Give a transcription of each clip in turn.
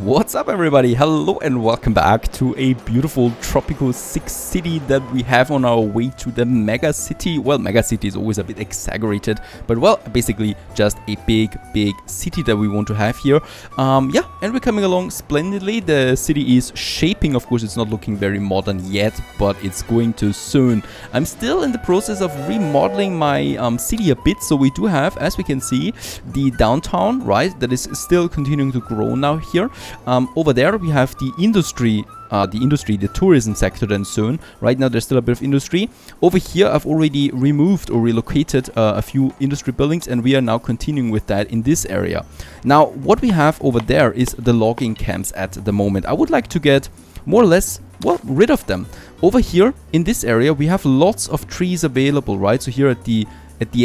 What's up, everybody? Hello and welcome back to a beautiful Tropico 6 city that we have on our way to the mega city. Well, mega city is always a bit exaggerated, but well, basically just a big city that we want to have here. Yeah, and we're coming along splendidly. The city is shaping. Of course, it's not looking very modern yet, but it's going to soon. I'm still in the process of remodeling my city a bit, so we do have, as we can see, the downtown, right, that is still continuing to grow now here. Over there we have the industry, the tourism sector then soon. Right now there's still a bit of industry. Over here I've already removed or relocated a few industry buildings, and we are now continuing with that in this area. Now what we have over there is the logging camps at the moment. I would like to get more or less, well, rid of them. Over here in this area we have lots of trees available, right? So here at the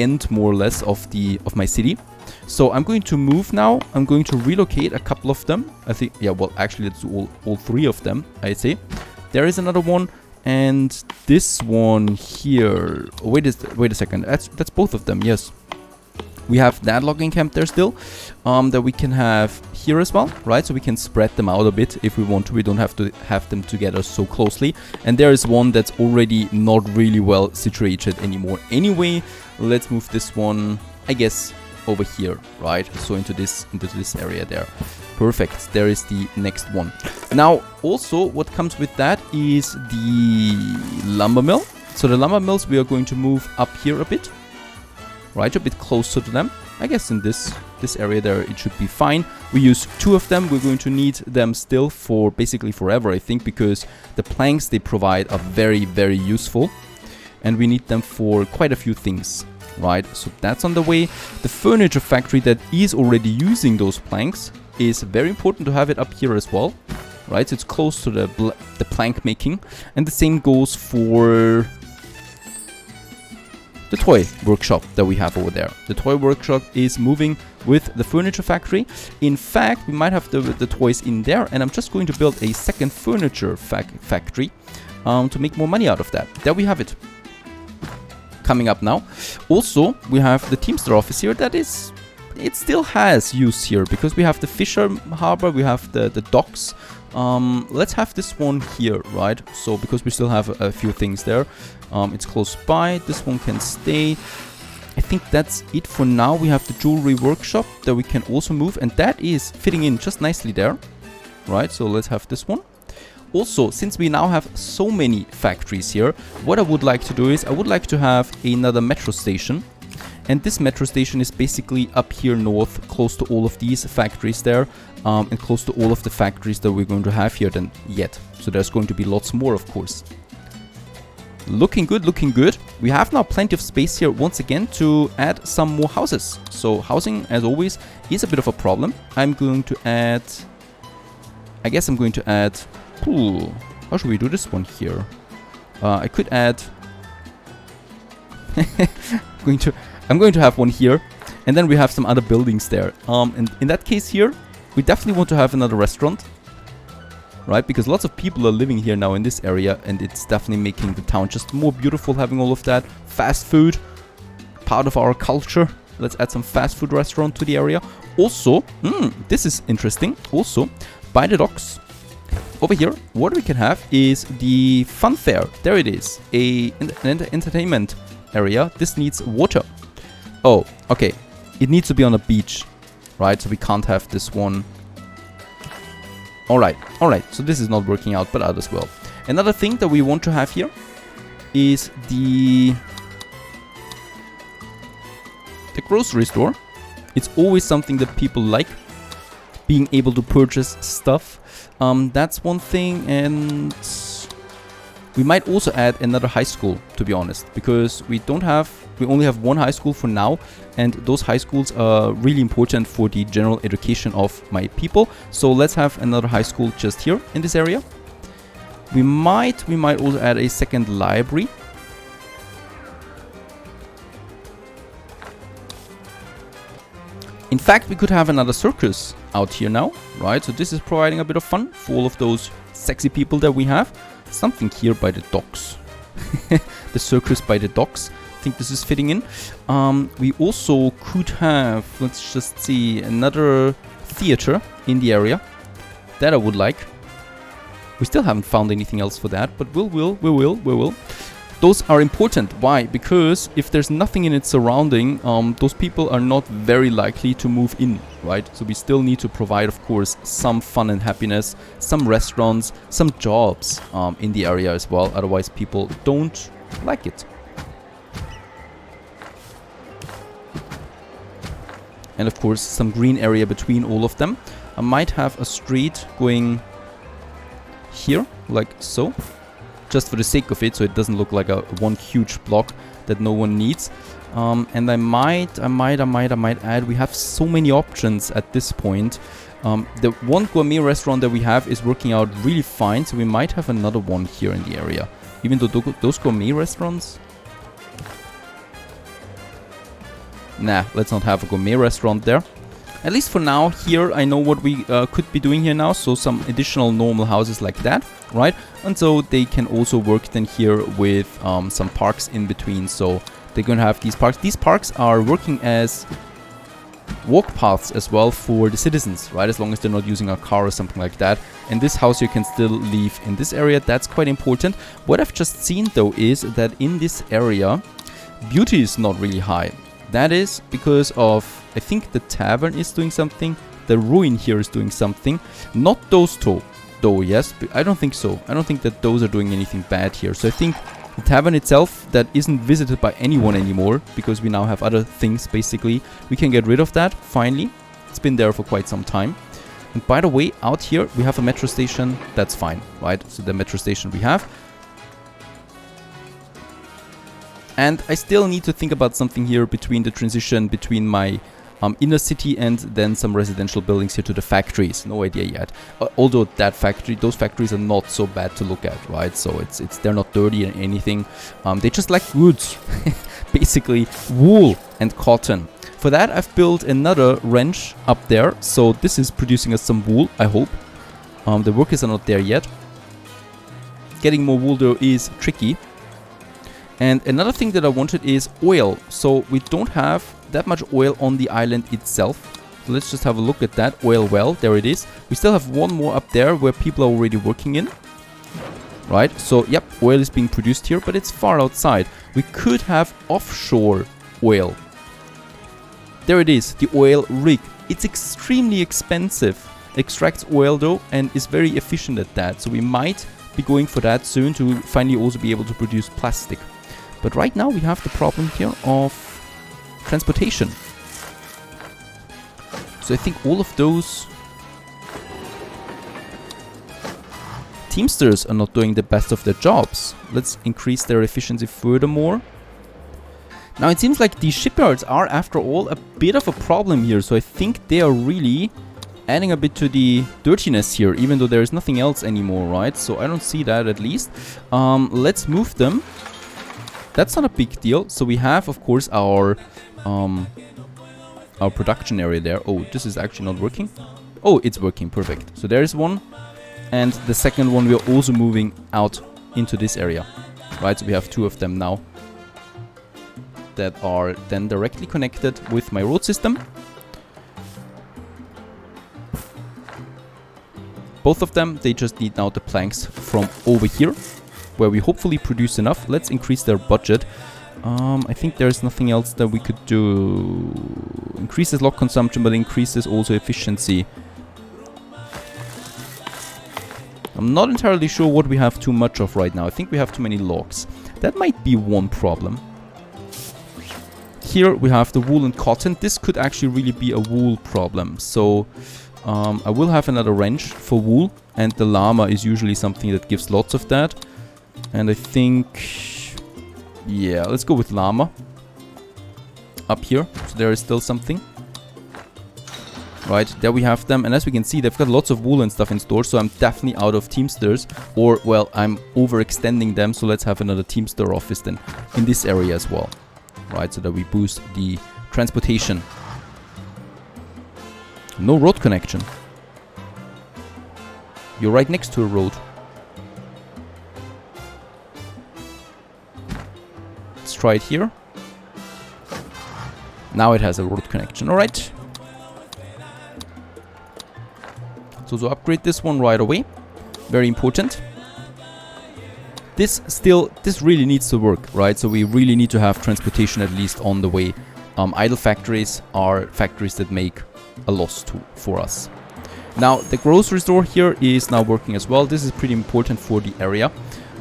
end more or less of my city. So I'm going to move now. I'm going to relocate a couple of them. I think, yeah, well, actually it's all three of them, I'd say. There is another one, and this one here. Oh, wait a second. That's both of them. Yes, we have that logging camp there still, that we can have here as well, right? So we can spread them out a bit if we want to. We don't have to have them together so closely. And there is one that's already not really well situated anymore. Anyway, let's move this one, I guess, over here, right? So into this area there. Perfect. There is the next one. Now also what comes with that is the lumber mill. So the lumber mills we are going to move up here a bit, right, a bit closer to them. I guess in this area there it should be fine. We use two of them. We're going to need them still for basically forever, I think, because the planks they provide are very useful, and we need them for quite a few things. Right, so that's on the way. The furniture factory that is already using those planks is very important to have it up here as well. Right, so it's close to the plank making, and the same goes for the toy workshop that we have over there. The toy workshop is moving with the furniture factory. In fact, we might have the toys in there, and I'm just going to build a second furniture factory to make more money out of that. There we have it. Coming up now. Also, we have the Teamster office here. It still has use here because we have the Fisher Harbor, we have the docks. Let's have this one here, right? So because we still have a few things there. It's close by. This one can stay. I think that's it for now. We have the jewelry workshop that we can also move, and that is fitting in just nicely there, right? So let's have this one. Also, since we now have so many factories here, what I would like to do is I would like to have another metro station. And this metro station is basically up here north, close to all of these factories there, and close to all of the factories that we're going to have here then yet. So there's going to be lots more, of course. Looking good, looking good. We have now plenty of space here once again to add some more houses. So housing, as always, is a bit of a problem. I'm going to add... I guess I'm going to add... Ooh, how should we do this one here? I could add... I'm going to have one here, and then we have some other buildings there. And in that case here, we definitely want to have another restaurant, right? Because lots of people are living here now in this area, and it's definitely making the town just more beautiful, having all of that. Fast food, part of our culture. Let's add some fast food restaurant to the area. Also, this is interesting. Also, by the docks, over here, what we can have is the fun fair. There it is, an entertainment area. This needs water. Oh, okay. It needs to be on a beach, right? So we can't have this one. All right. So this is not working out, but others will. Another thing that we want to have here is the grocery store. It's always something that people like, being able to purchase stuff. That's one thing, and we might also add another high school, to be honest, because we only have one high school for now, and those high schools are really important for the general education of my people. So let's have another high school just here in this area. We might also add a second library. In fact, we could have another circus out here now, right? So this is providing a bit of fun for all of those sexy people that we have. Something here by the docks. The circus by the docks. I think this is fitting in. We also could have, let's just see, another theater in the area. That I would like. We still haven't found anything else for that, but we will. Those are important. Why? Because if there's nothing in its surrounding, those people are not very likely to move in, right? So we still need to provide, of course, some fun and happiness, some restaurants, some jobs in the area as well. Otherwise, people don't like it. And of course, some green area between all of them. I might have a street going here, like so. Just for the sake of it, so it doesn't look like a one huge block that no one needs. And I might add, we have so many options at this point. The one gourmet restaurant that we have is working out really fine, so we might have another one here in the area. Even though those gourmet restaurants... Nah, let's not have a gourmet restaurant there. At least for now, here I know what we could be doing here now. So some additional normal houses like that, right? And so they can also work then here with some parks in between. So they're going to have these parks. These parks are working as walk paths as well for the citizens, right? As long as they're not using a car or something like that. And this house you can still leave in this area. That's quite important. What I've just seen though is that in this area, beauty is not really high. That is because of, I think the tavern is doing something, the ruin here is doing something. Not those two, though, yes, but I don't think so. I don't think that those are doing anything bad here. So I think the tavern itself, that isn't visited by anyone anymore, because we now have other things, basically. We can get rid of that, finally. It's been there for quite some time. And by the way, out here, we have a metro station. That's fine, right? So the metro station we have. And I still need to think about something here between the transition between my inner city and then some residential buildings here to the factories. No idea yet. Although those factories are not so bad to look at, right? So they're not dirty or anything. They just like goods, basically wool and cotton. For that, I've built another ranch up there. So this is producing us some wool, I hope. The workers are not there yet. Getting more wool though is tricky. And another thing that I wanted is oil. So we don't have that much oil on the island itself. So let's just have a look at that. Oil well, there it is. We still have one more up there where people are already working in. Right, so yep, oil is being produced here, but it's far outside. We could have offshore oil. There it is, the oil rig. It's extremely expensive. Extracts oil though, and is very efficient at that. So we might be going for that soon to finally also be able to produce plastic. But right now we have the problem here of transportation. So I think all of those Teamsters are not doing the best of their jobs. Let's increase their efficiency furthermore. Now it seems like these shipyards are after all a bit of a problem here. So I think they are really adding a bit to the dirtiness here, even though there is nothing else anymore, right? So I don't see that at least. Let's move them. That's not a big deal. So we have, of course, our production area there. Oh, this is actually not working. Oh, it's working. Perfect. So there is one. And the second one, we're also moving out into this area. Right, so we have two of them now that are then directly connected with my road system. Both of them, they just need now the planks from over here, where we hopefully produce enough. Let's increase their budget. I think there's nothing else that we could do. Increases log consumption, but increases also efficiency. I'm not entirely sure what we have too much of right now. I think we have too many logs. That might be one problem. Here we have the wool and cotton. This could actually really be a wool problem. So I will have another ranch for wool, and the llama is usually something that gives lots of that. And I think, yeah, let's go with llama up here. So there is still something. Right, there we have them, and as we can see, they've got lots of wool and stuff in store, so I'm definitely out of Teamsters, or, well, I'm overextending them, so let's have another Teamster office then in this area as well. Right, so that we boost the transportation. No road connection. You're right next to a road. Let's try it here. Now it has a road connection, alright. So upgrade this one right away. Very important. This really needs to work, right? So we really need to have transportation at least on the way. Idle factories are factories that make a loss for us. Now the grocery store here is now working as well. This is pretty important for the area.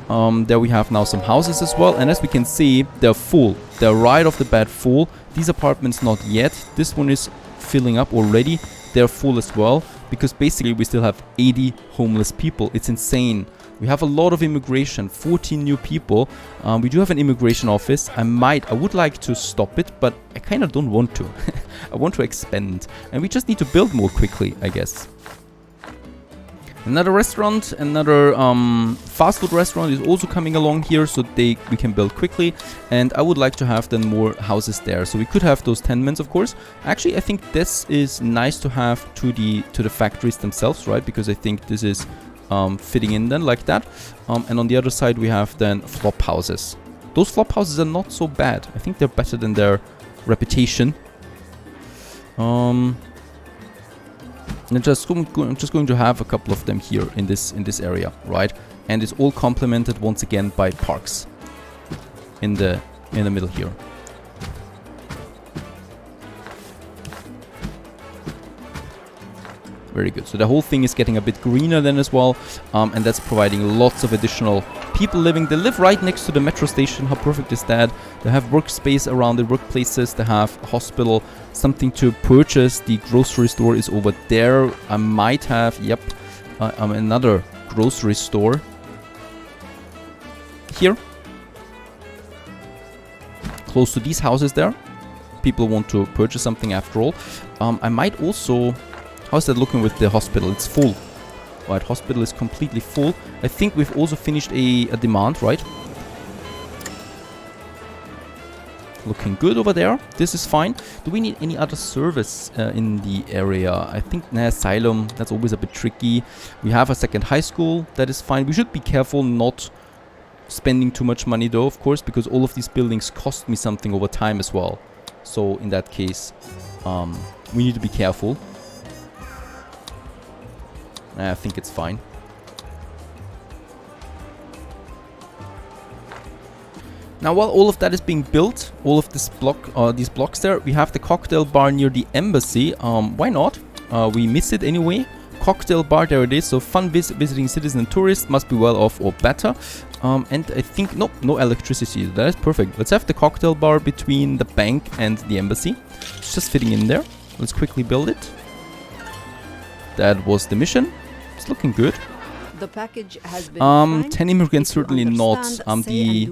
There we have now some houses as well, and as we can see, they're full. They're right off the bat full. These apartments not yet. This one is filling up already. They're full as well, because basically we still have 80 homeless people. It's insane. We have a lot of immigration, 14 new people. We do have an immigration office. I would like to stop it, but I kind of don't want to. I want to expand, and we just need to build more quickly, I guess. Another restaurant, another fast food restaurant is also coming along here, so we can build quickly. And I would like to have then more houses there, so we could have those tenements, of course. Actually, I think this is nice to have to the factories themselves, right? Because I think this is fitting in then like that. And on the other side we have then flop houses. Those flop houses are not so bad. I think they're better than their reputation. I'm just going to have a couple of them here in this area, right? And it's all complemented once again by parks in the middle here. Very good. So the whole thing is getting a bit greener then as well, and that's providing lots of additional people living. They live right next to the metro station. How perfect is that? They have workspace around the workplaces. They have a hospital, something to purchase. The grocery store is over there. I might have, yep, another grocery store here, close to these houses there. People want to purchase something after all. I might also... How's that looking with the hospital? It's full. Right, hospital is completely full. I think we've also finished a demand, right? Looking good over there. This is fine. Do we need any other service in the area? I think asylum, that's always a bit tricky. We have a second high school. That is fine. We should be careful not spending too much money though, of course, because all of these buildings cost me something over time as well. So in that case, we need to be careful. I think it's fine. Now, while all of that is being built, all of this these blocks there, we have the cocktail bar near the embassy. Why not? We miss it anyway. Cocktail bar, there it is. So fun visiting citizen and tourists must be well off or better. And I think, no electricity. That is perfect. Let's have the cocktail bar between the bank and the embassy. It's just fitting in there. Let's quickly build it. That was the mission. It's looking good. The package has been 10 immigrants certainly not. The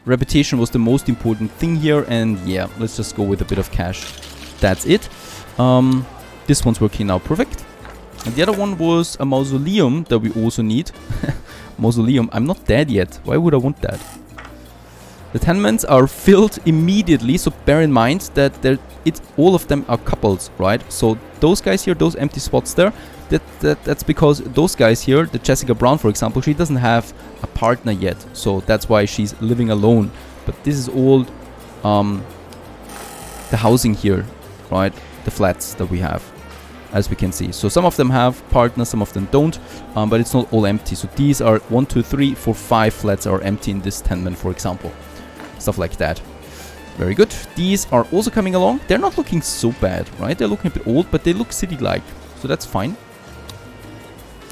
reputation was the most important thing here, and yeah, let's just go with a bit of cash. That's it. This one's working now perfect. And the other one was a mausoleum that we also need. Mausoleum. I'm not dead yet. Why would I want that? The tenements are filled immediately, so bear in mind that all of them are couples, right? So those guys here, those empty spots there, that's because those guys here, the Jessica Brown, for example, she doesn't have a partner yet, so that's why she's living alone. But this is all the housing here, right? The flats that we have, as we can see. So some of them have partners, some of them don't, but it's not all empty. So these are 1, 2, 3, 4, 5 flats are empty in this tenement, for example. Stuff like that. Very good. These are also coming along. They're not looking so bad, right? They're looking a bit old, but they look city-like. So that's fine.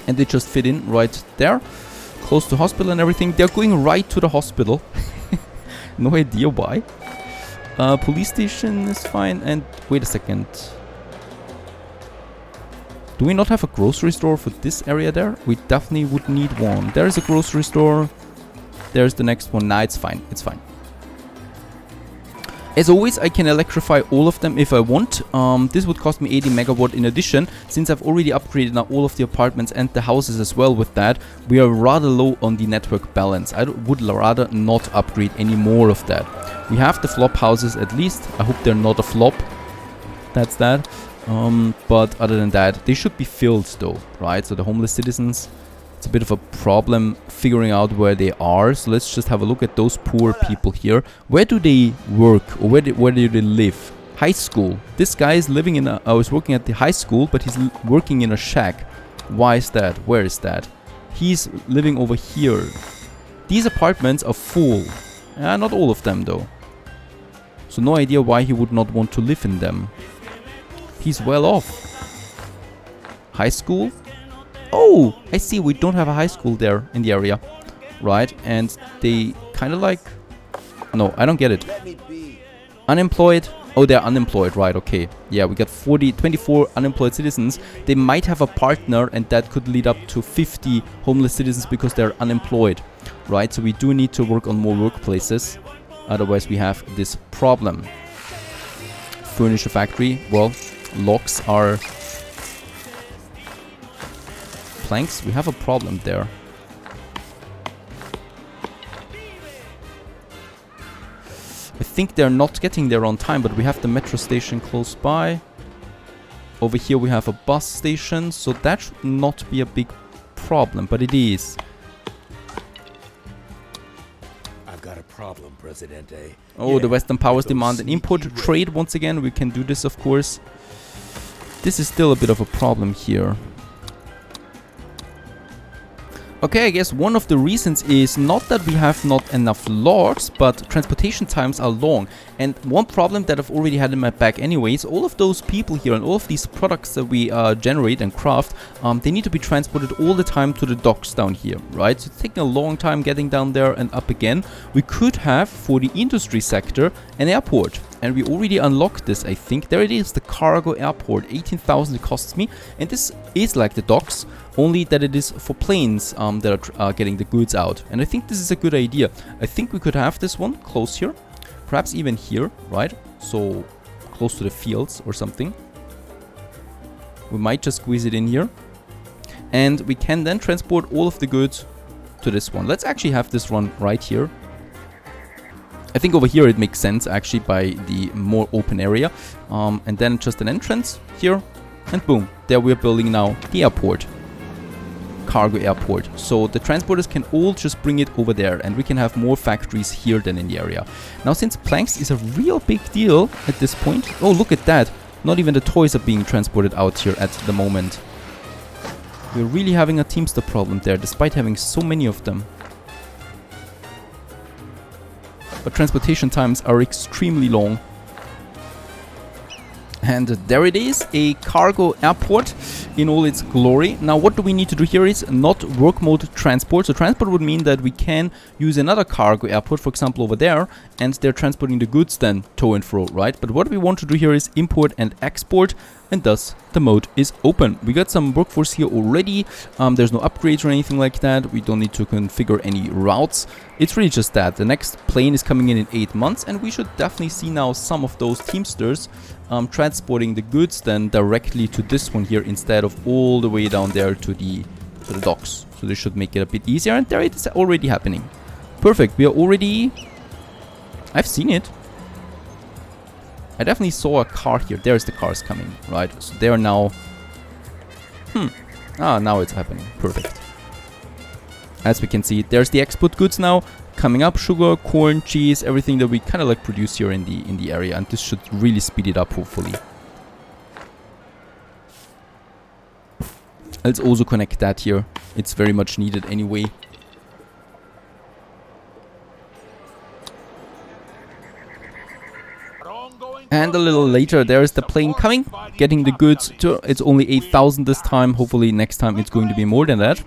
And they just fit in right there. Close to hospital and everything. They're going right to the hospital. No idea why. Police station is fine. And wait a second. Do we not have a grocery store for this area there? We definitely would need one. There is a grocery store. There's the next one. Nah, it's fine. It's fine. As always, I can electrify all of them if I want. This would cost me 80 megawatt in addition. Since I've already upgraded now all of the apartments and the houses as well with that, we are rather low on the network balance. I would rather not upgrade any more of that. We have the flop houses at least. I hope they're not a flop. That's that. But other than that, they should be filled though, right? So the homeless citizens, it's a bit of a problem figuring out where they are. So let's just have a look at those poor people here. Where do they work, or where do they live? High school. This guy is living in a... I was working at the high school, but he's working in a shack. Why is that? Where is that? He's living over here. These apartments are full. Not all of them, though. So no idea why he would not want to live in them. He's well off. High school? Oh, I see. We don't have a high school there in the area. Right? And they kind of like... No, I don't get it. Unemployed? Oh, they're unemployed, right, okay. Yeah, we got 24 unemployed citizens. They might have a partner, and that could lead up to 50 homeless citizens because they're unemployed, right? So we do need to work on more workplaces. Otherwise, we have this problem. Furniture factory. Well, locks are... planks. We have a problem there. I think they're not getting there on time, but we have the metro station close by. Over here we have a bus station, so that should not be a big problem, but it is. I've got a problem, Presidente. Oh, yeah, the Western powers demand an import trade once again. We can do this, of course. This is still a bit of a problem here. Okay, I guess one of the reasons is not that we have not enough logs, but transportation times are long. And one problem that I've already had in my bag anyways, all of those people here and all of these products that we generate and craft, they need to be transported all the time to the docks down here, right? So it's taking a long time getting down there and up again. We could have, for the industry sector, an airport. And we already unlocked this, I think. There it is, the cargo airport. 18,000 it costs me. And this is like the docks, only that it is for planes that are getting the goods out. And I think this is a good idea. I think we could have this one close here. Perhaps even here, right? So close to the fields or something. We might just squeeze it in here. And we can then transport all of the goods to this one. Let's actually have this one right here. I think over here it makes sense actually by the more open area. And then just an entrance here. And boom, there we're building now the airport. Cargo airport. So the transporters can all just bring it over there. And we can have more factories here than in the area. Now since planks is a real big deal at this point. Oh, look at that. Not even the toys are being transported out here at the moment. We're really having a Teamster problem there, despite having so many of them. But transportation times are extremely long. And there it is, a cargo airport in all its glory. Now what do we need to do here is not work mode transport. So transport would mean that we can use another cargo airport, for example over there, and they're transporting the goods then to and fro, right? But what we want to do here is import and export, and thus the mode is open. We got some workforce here already. There's no upgrades or anything like that. We don't need to configure any routes. It's really just that. The next plane is coming in 8 months, and we should definitely see now some of those Teamsters transporting the goods then directly to this one here instead of all the way down there to the docks. So this should make it a bit easier, and there it is already happening. Perfect. We are already... I've seen it. I definitely saw a car here. There's the cars coming, right? So they are now... Ah, now it's happening. Perfect. As we can see, there's the export goods now coming up. Sugar, corn, cheese, everything that we kind of like produce here in the area. And this should really speed it up, hopefully. Let's also connect that here. It's very much needed anyway. And a little later, there is the plane coming, getting the goods to... It's only 8,000 this time. Hopefully next time it's going to be more than that.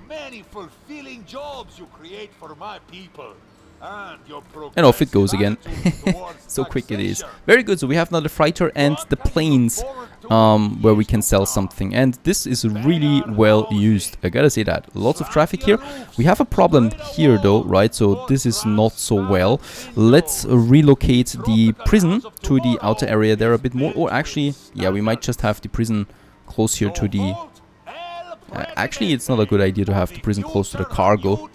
And off it goes again. So quick it is. Very good. So we have now the freighter and the planes where we can sell something. And this is really well used. I gotta say that. Lots of traffic here. We have a problem here though, right? So this is not so well. Let's relocate the prison to the outer area there a bit more. Or actually, yeah, we might just have the prison close here to the... actually, it's not a good idea to have the prison close to the cargo.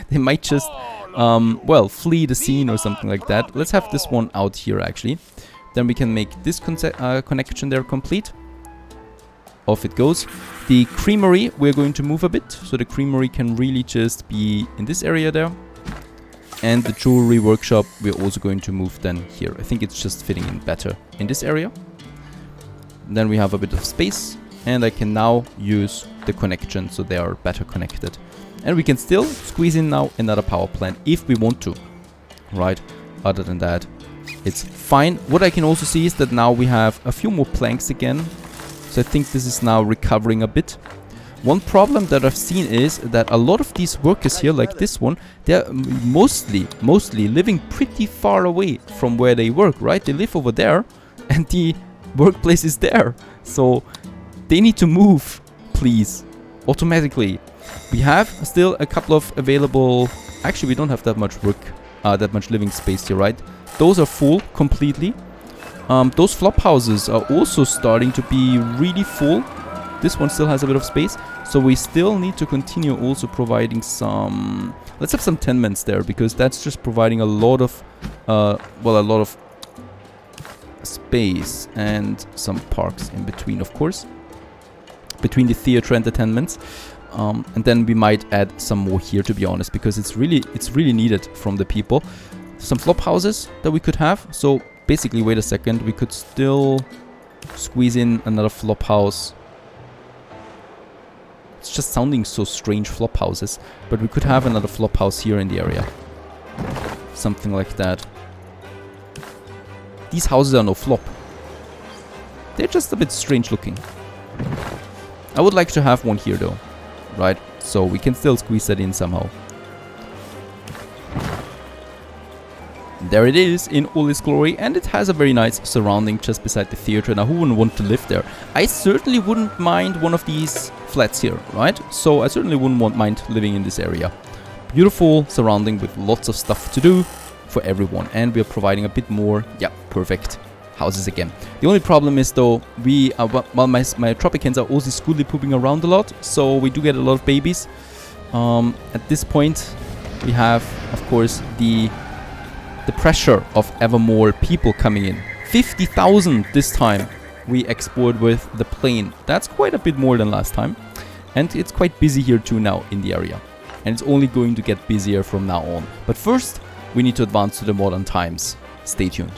They might just... well, flee the scene or something like that. Let's have this one out here, actually. Then we can make this connection there complete. Off it goes. The creamery, we're going to move a bit. So the creamery can really just be in this area there. And the jewelry workshop, we're also going to move then here. I think it's just fitting in better in this area. Then we have a bit of space, and I can now use the connection so they are better connected. And we can still squeeze in now another power plant if we want to, right? Other than that, it's fine. What I can also see is that now we have a few more planks again. So I think this is now recovering a bit. One problem that I've seen is that a lot of these workers here, like this one, they're mostly living pretty far away from where they work, right? They live over there and the workplace is there. So they need to move, please, automatically. We have still a couple of available... Actually, we don't have that much work, that much living space here, right? Those are full completely. Those flop houses are also starting to be really full. This one still has a bit of space, so we still need to continue also providing some... Let's have some tenements there, because that's just providing a lot of, well, a lot of space and some parks in between, of course, between the theater and the tenements. And then we might add some more here, to be honest, because it's really needed from the people. Some flop houses that we could have. So basically, wait a second, we could still squeeze in another flop house. It's just sounding so strange, flop houses. But we could have another flop house here in the area. Something like that. These houses are no flop. They're just a bit strange looking. I would like to have one here though. Right? So we can still squeeze that in somehow. There it is in all its glory, and it has a very nice surrounding just beside the theater. Now, who wouldn't want to live there? I certainly wouldn't mind one of these flats here, right? So I certainly wouldn't mind living in this area. Beautiful surrounding with lots of stuff to do for everyone, and we're providing a bit more, yeah, perfect houses again. The only problem is though, we well, my Tropicans are also schooly pooping around a lot, so we do get a lot of babies. At this point, we have, of course, the pressure of ever more people coming in. 50,000 this time we export with the plane. That's quite a bit more than last time. And it's quite busy here too now in the area. And it's only going to get busier from now on. But first, we need to advance to the modern times. Stay tuned.